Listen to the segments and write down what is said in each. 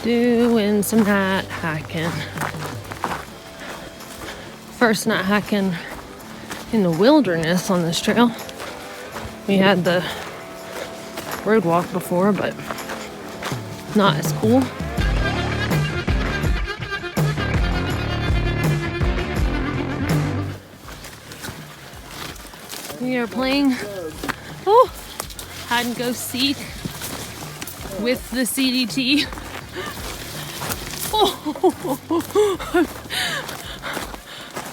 Doing some night hiking. First night hiking in the wilderness on this trail. We had the road walk before, but not as cool. We are playing hide and go seek with the CDT.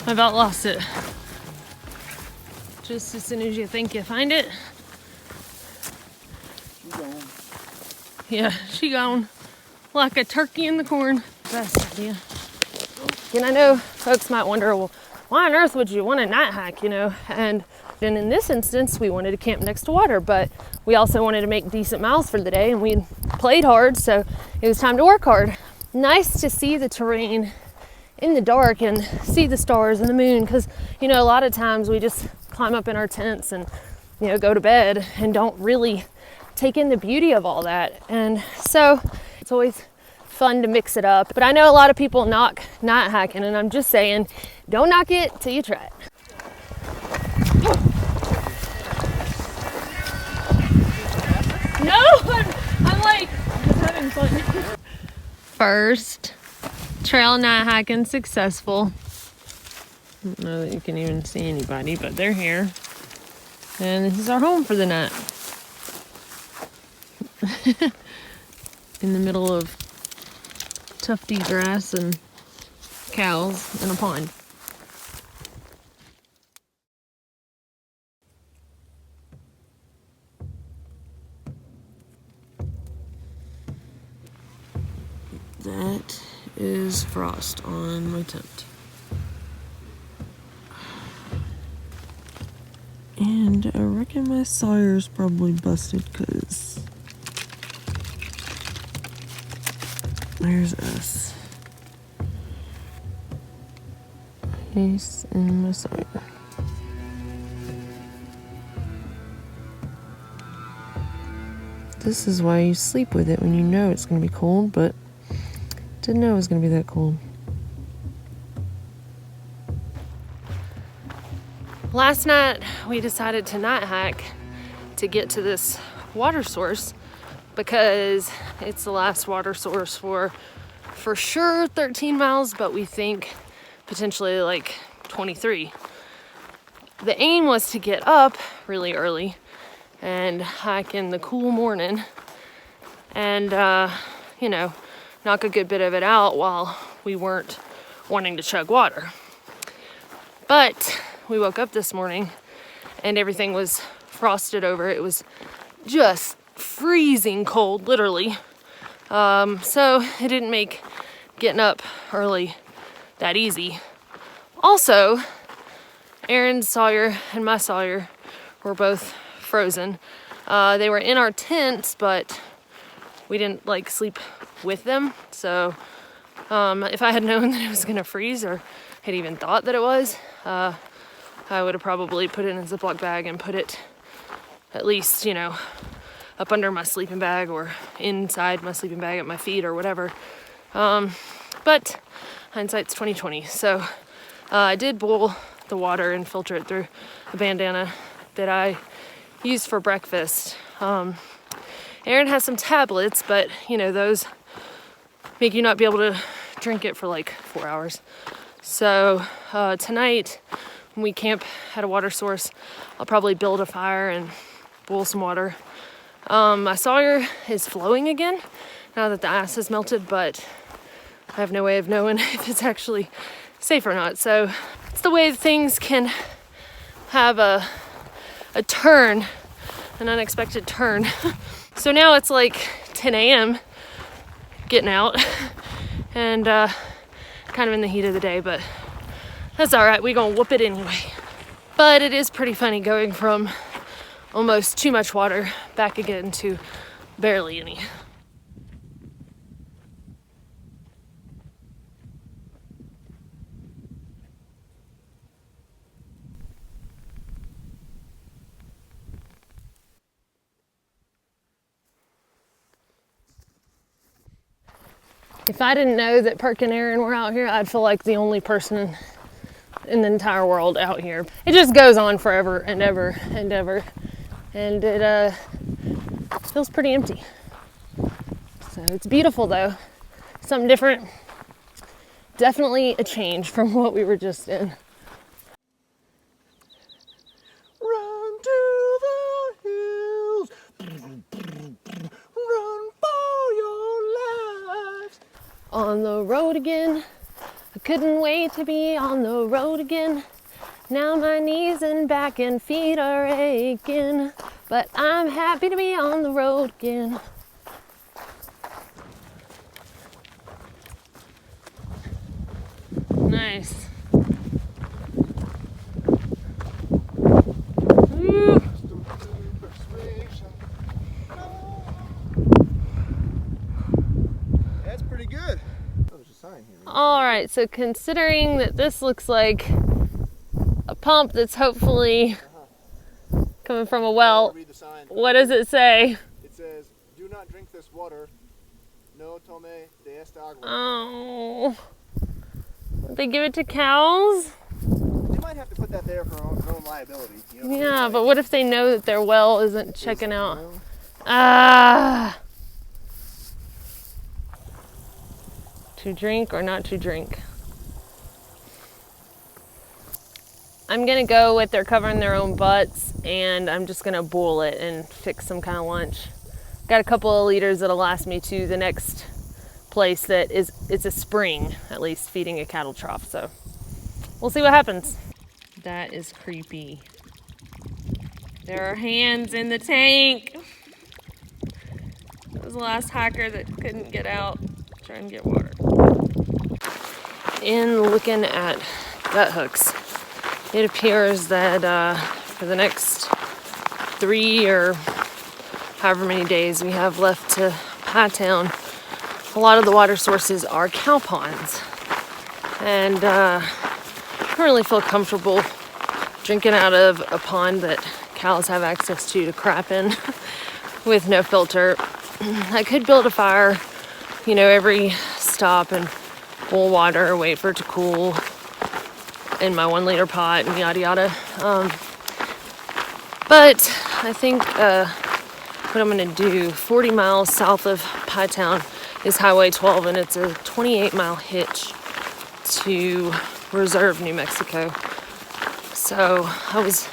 I about lost it. Just as soon as you think you find it. Yeah, she gone like a turkey in the corn. Best idea. And I know folks might wonder, well, why on earth would you want a night hike, you know? And then in this instance, we wanted to camp next to water, but we also wanted to make decent miles for the day, and we played hard, so it was time to work hard. Nice to see the terrain in the dark and see the stars and the moon, because, you know, a lot of times we just climb up in our tents and, you know, go to bed and don't really take in the beauty of all that. And so it's always fun to mix it up. But I know a lot of people knock night hiking, and I'm just saying, don't knock it till you try it. No, I'm like just having fun. First trail night hiking successful. I don't know that you can even see anybody, but they're here. And this is our home for the night. In the middle of tufty grass and cows and a pond. That is frost on my tent. And I reckon my sawyer's probably busted because there's us. Ice in my sawyer. This is why you sleep with it when you know it's going to be cold, but didn't know it was going to be that cold. Last night we decided to night hike to get to this water source because it's the last water source for sure 13 miles, but we think potentially like 23. The aim was to get up really early and hike in the cool morning and, you know, knock a good bit of it out while we weren't wanting to chug water. But we woke up this morning and everything was frosted over. It was just freezing cold, literally. So it didn't make getting up early that easy. Also, Aaron's sawyer and my sawyer were both frozen. They were in our tents, but we didn't like sleep with them. So if I had known that it was gonna freeze or had even thought that it was, I would have probably put it in a Ziploc bag and put it at least, you know, up under my sleeping bag or inside my sleeping bag at my feet or whatever. But hindsight's 2020. So I did boil the water and filter it through a bandana that I used for breakfast. Aaron has some tablets, but you know, those make you not be able to drink it for like 4 hours. So tonight when we camp at a water source, I'll probably build a fire and boil some water. My sawyer is flowing again now that the ice has melted, but I have no way of knowing if it's actually safe or not. So it's the way things can have a turn, an unexpected turn. So now it's like 10 a.m. getting out and kind of in the heat of the day, but that's all right. We're gonna whoop it anyway. But it is pretty funny going from almost too much water back again to barely any. If I didn't know that Perk and Aaron were out here, I'd feel like the only person in the entire world out here. It just goes on forever and ever and ever. And it feels pretty empty. So it's beautiful though. Something different. Definitely a change from what we were just in. Run to the hills. Run for your lives. On the road again. I couldn't wait to be on the road again. Now my knees and back and feet are aching. But I'm happy to be on the road again. Nice. Woo. That's pretty good. Oh, there's a sign here. All right, so considering that this looks like a pump that's hopefully coming from a well, Read the sign. what does it say? It says, "Do not drink this water. No tome de esta agua." Oh, they give it to cows? They might have to put that there for their own liability. You know, Yeah, but what if they know that their well isn't checking out? Well, Ah. To drink or not to drink? I'm gonna go with they're covering their own butts, and I'm just gonna boil it and fix some kind of lunch. Got a couple of liters that'll last me to the next place that is, it's a spring, at least, feeding a cattle trough, so we'll see what happens. That is creepy. There are hands in the tank. That was the last hiker that couldn't get out, try and get water. In looking at gut hooks, it appears that for the next 3 or however many days we have left to Pietown, a lot of the water sources are cow ponds. And I don't really feel comfortable drinking out of a pond that cows have access to crap in with no filter. I could build a fire, you know, every stop and boil water, wait for it to cool in my 1 liter pot and yada yada. But I think what I'm gonna do, 40 miles south of Pietown is Highway 12, and it's a 28-mile hitch to Reserve, New Mexico. So I was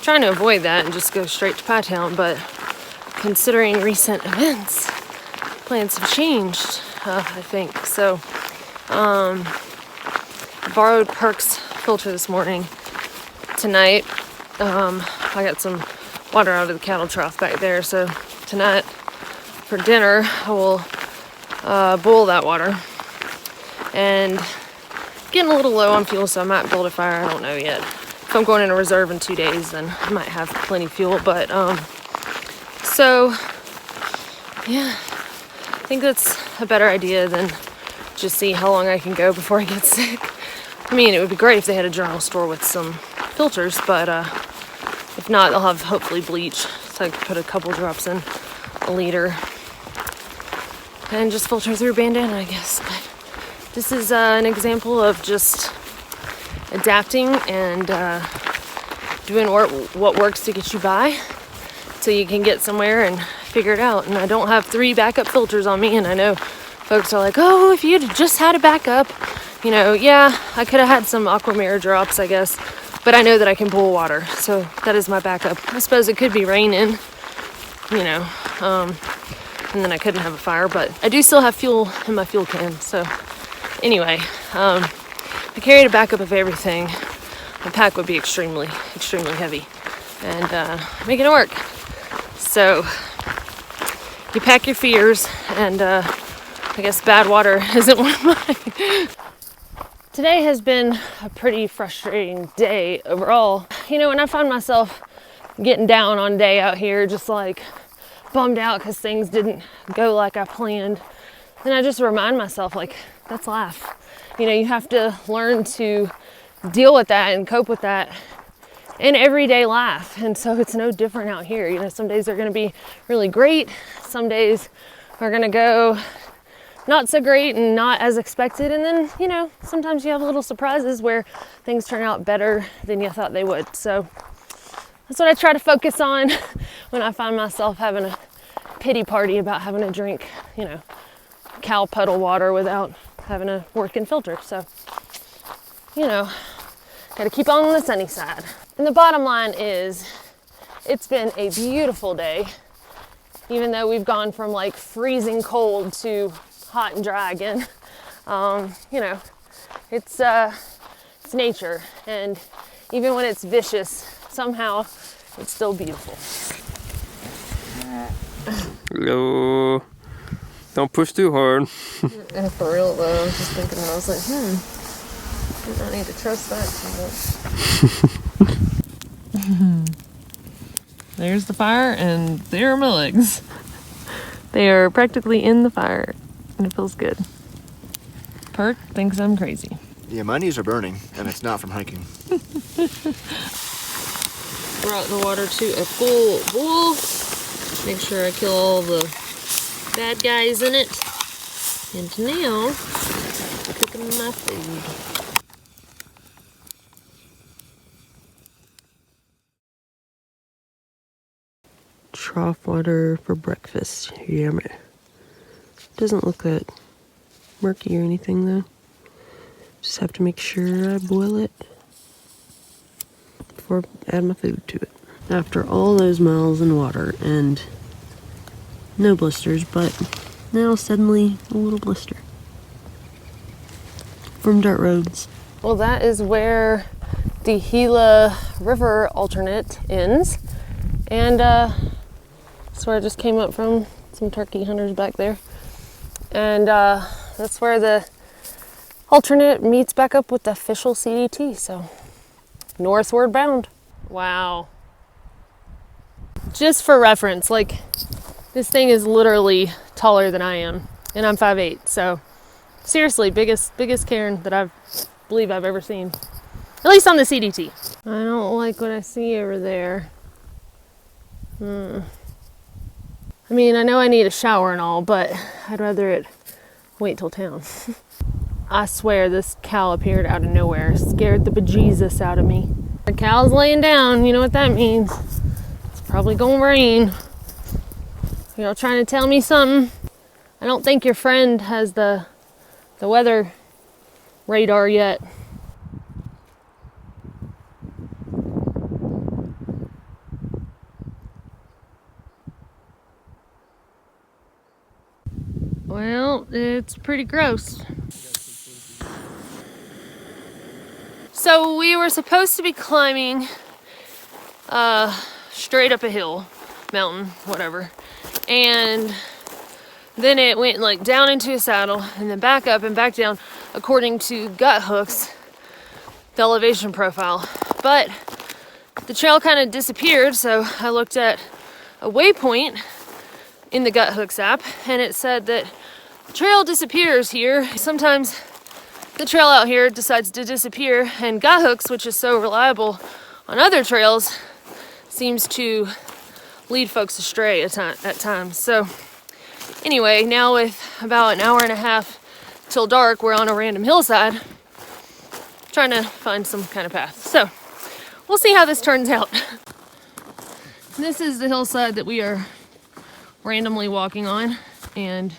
trying to avoid that and just go straight to Pietown, but considering recent events, plans have changed, I think. So borrowed Perk's filter this morning. Tonight, I got some water out of the cattle trough back there, so tonight for dinner I will boil that water. And getting a little low on fuel, so I might build a fire, I don't know yet. If I'm going in a reserve in 2 days, then I might have plenty of fuel, but so yeah, I think that's a better idea than just see how long I can go before I get sick. I mean, it would be great if they had a general store with some filters, but if not, they'll have hopefully bleach, so I can put a couple drops in a liter and just filter through a bandana, I guess. But this is an example of just adapting and doing what works to get you by till you can get somewhere and figure it out. And I don't have 3 backup filters on me, and I know folks are like, oh, if you'd just had a backup, you know, yeah, I could have had some Aquamirror drops, I guess, but I know that I can boil water, so that is my backup. I suppose it could be raining, you know, and then I couldn't have a fire, but I do still have fuel in my fuel can. So anyway, I carried a backup of everything. My pack would be extremely, extremely heavy, and making it work. So you pack your fears, and I guess bad water isn't one of mine. Today has been a pretty frustrating day overall. You know, when I find myself getting down on a day out here, just like bummed out because things didn't go like I planned, then I just remind myself, like, that's life. You know, you have to learn to deal with that and cope with that in everyday life. And so it's no different out here. You know, some days are going to be really great. Some days are going to go not so great and not as expected. And then, you know, sometimes you have little surprises where things turn out better than you thought they would. So that's what I try to focus on when I find myself having a pity party about having to drink, you know, cow puddle water without having a working filter. So, you know, gotta keep on the sunny side. And the bottom line is, it's been a beautiful day, even though we've gone from like freezing cold to hot and dry again. You know, it's nature, and even when it's vicious, somehow it's still beautiful. Hello. Don't push too hard. Yeah, for real though, I was just thinking, I was like, I don't need to trust that too much. There's the fire, and there are my legs. They are practically in the fire, and it feels good. Perk thinks I'm crazy. Yeah, my knees are burning, and it's not from hiking. Brought the water to a full boil. Make sure I kill all the bad guys in it. And now, cooking my food. Trough water for breakfast. Yummy. Doesn't look that murky or anything though. Just have to make sure I boil it before I add my food to it. After all those miles in water and no blisters, but now suddenly a little blister from dirt roads. Well, that is where the Gila River alternate ends, and that's where I just came up from. Some turkey hunters back there, and that's where the alternate meets back up with the official CDT, so northward bound. Wow. Just for reference, like, this thing is literally taller than I am, and I'm 5'8", so seriously, biggest cairn that I believe I've ever seen, at least on the CDT. I don't like what I see over there. I mean, I know I need a shower and all, but I'd rather it wait till town. I swear this cow appeared out of nowhere, scared the bejesus out of me. The cow's laying down, you know what that means. It's probably gonna rain. Y'all trying to tell me something? I don't think your friend has the weather radar yet. Well, it's pretty gross. So we were supposed to be climbing straight up a hill, mountain, whatever. And then it went like down into a saddle and then back up and back down according to gut hooks, the elevation profile. But the trail kind of disappeared, so I looked at a waypoint in the gut hooks app, and it said that trail disappears here. Sometimes the trail out here decides to disappear, and gut hooks, which is so reliable on other trails, seems to lead folks astray at times. So anyway, now with about an hour and a half till dark, we're on a random hillside trying to find some kind of path. So we'll see how this turns out. This is the hillside that we are randomly walking on, and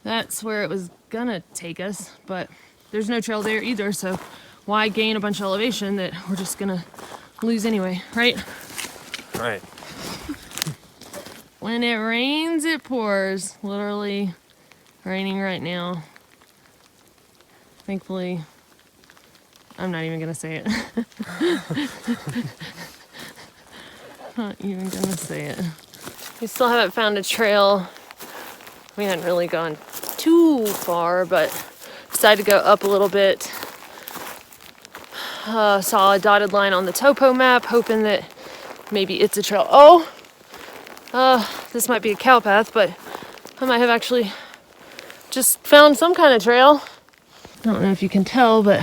that's where it was gonna take us, but there's no trail there either, so why gain a bunch of elevation that we're just gonna lose anyway, right? Right. When it rains, it pours. Literally raining right now. Thankfully, I'm not even gonna say it. Not even gonna say it. We still haven't found a trail. We hadn't really gone too far, but decided to go up a little bit. Saw a dotted line on the topo map, hoping that maybe it's a trail. Oh! This might be a cow path, but I might have actually just found some kind of trail. I don't know if you can tell, but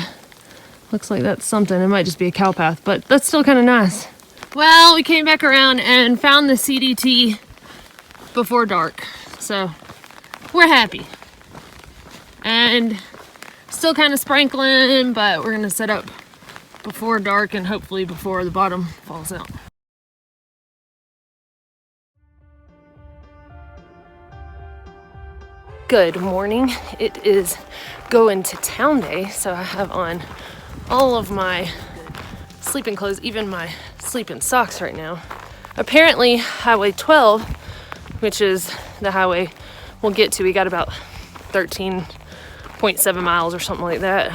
looks like that's something. It might just be a cow path, but that's still kind of nice. Well, we came back around and found the CDT before dark, so we're happy. and still kind of sprinkling, but we're gonna set up before dark and hopefully before the bottom falls out. Good morning. It is going to town day, so I have on all of my sleeping clothes, even my sleeping socks right now. Apparently Highway 12, which is the highway we'll get to, we got about 13.7 miles or something like that.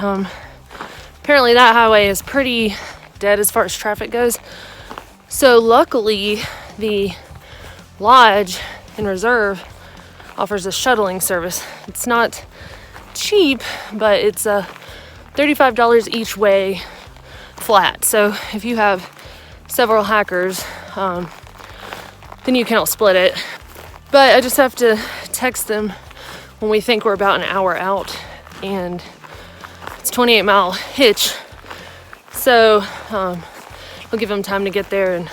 Apparently that highway is pretty dead as far as traffic goes. So luckily the lodge in Reserve offers a shuttling service. It's not cheap, but it's $35 each way flat. So if you have several hikers, then you can all split it. But I just have to text them when we think we're about an hour out, and it's 28-mile hitch. So we'll give them time to get there, and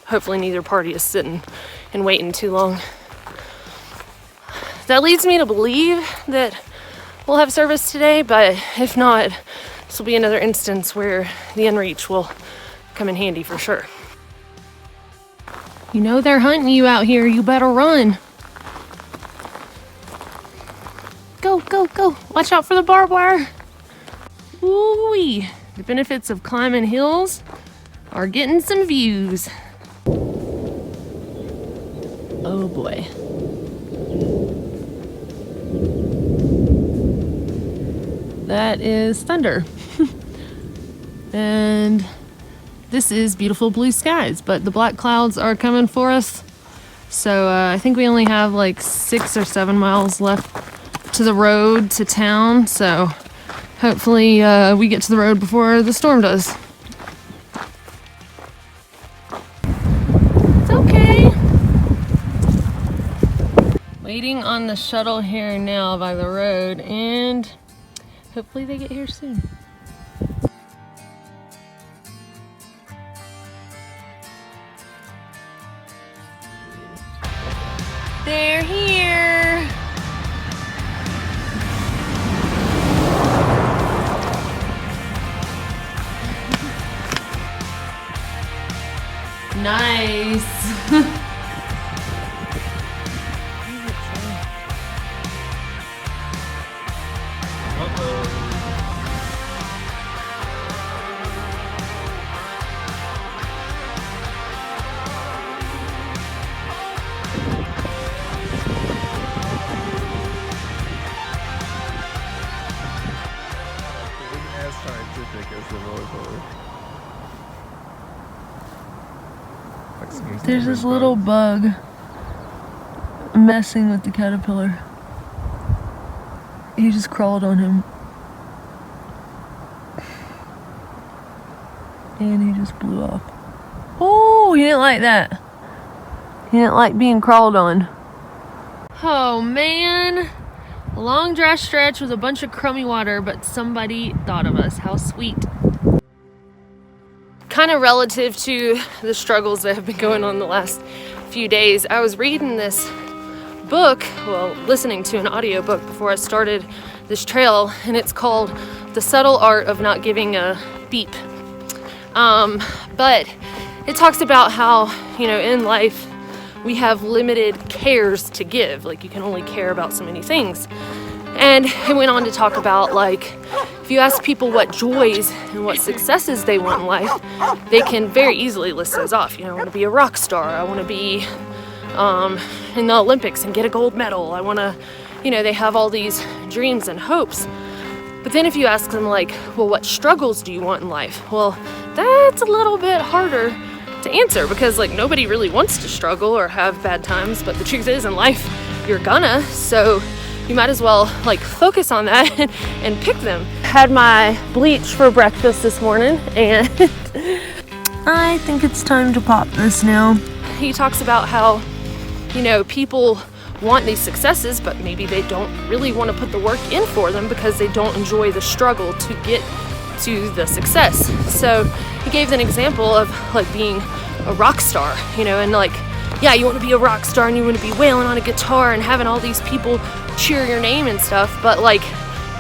hopefully neither party is sitting and waiting too long. That leads me to believe that we'll have service today, but if not, this will be another instance where the inReach will come in handy for sure. You know they're hunting you out here, you better run. Go, go, go. Watch out for the barbed wire. Ooh-wee. The benefits of climbing hills are getting some views. Oh boy. That is thunder. And this is beautiful blue skies, but the black clouds are coming for us. So I think we only have like 6 or 7 miles left to the road to town. So hopefully we get to the road before the storm does. It's okay. Waiting on the shuttle here now by the road, and hopefully they get here soon. They're here. Nice. There's this little bug messing with the caterpillar. He just crawled on him. And he just blew off. Oh, he didn't like that. He didn't like being crawled on. Oh man. A long dry stretch with a bunch of crummy water, but somebody thought of us. How sweet. Kind of relative to the struggles that have been going on the last few days, I was reading this book, well, listening to an audiobook before I started this trail, and it's called The Subtle Art of Not Giving a Beep. But it talks about how, you know, in life we have limited cares to give. Like, you can only care about so many things. And it went on to talk about, like, if you ask people what joys and what successes they want in life, they can very easily list those off. You know, I want to be a rock star. I want to be in the Olympics and get a gold medal. I want to, you know, they have all these dreams and hopes. But then if you ask them, like, well, what struggles do you want in life? Well, that's a little bit harder to answer, because, like, nobody really wants to struggle or have bad times. But the truth is, in life, you're gonna. So you might as well, like, focus on that and pick them. Had my bleach for breakfast this morning, and I think it's time to pop this now. He talks about how, you know, people want these successes, but maybe they don't really want to put the work in for them because they don't enjoy the struggle to get to the success. So he gave an example of, like, being a rock star, you know, and, like, yeah, you want to be a rock star and you want to be wailing on a guitar and having all these people cheer your name and stuff, but, like,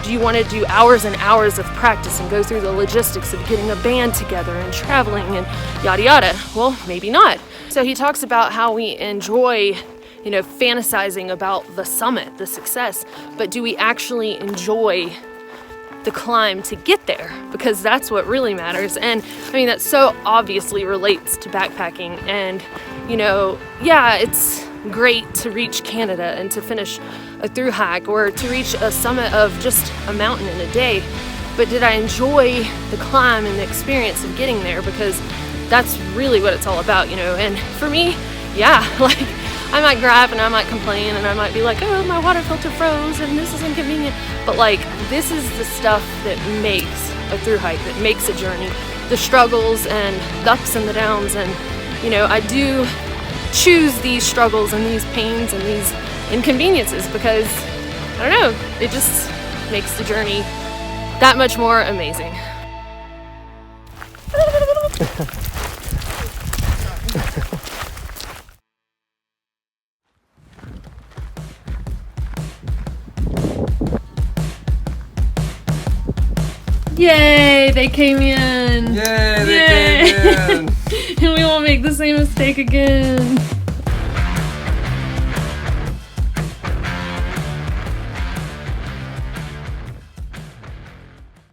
Do you want to do hours and hours of practice and go through the logistics of getting a band together and traveling and yada yada? Well, maybe not. So he talks about how we enjoy, you know, fantasizing about the summit, the success, but do we actually enjoy the climb to get there? Because that's what really matters. And I mean, that so obviously relates to backpacking. And, you know, yeah, it's great to reach Canada and to finish a through hike or to reach a summit of just a mountain in a day. But did I enjoy the climb and the experience of getting there? Because that's really what it's all about, you know. And for me, yeah, like I might gripe and I might complain and I might be like, oh, my water filter froze and this is inconvenient. But like, this is the stuff that makes a through hike, that makes a journey. The struggles and the ups and the downs. And, you know, I do choose these struggles and these pains and these inconveniences because, I don't know, it just makes the journey that much more amazing. Yay, they came in. Yay, they came in. And we won't make the same mistake again.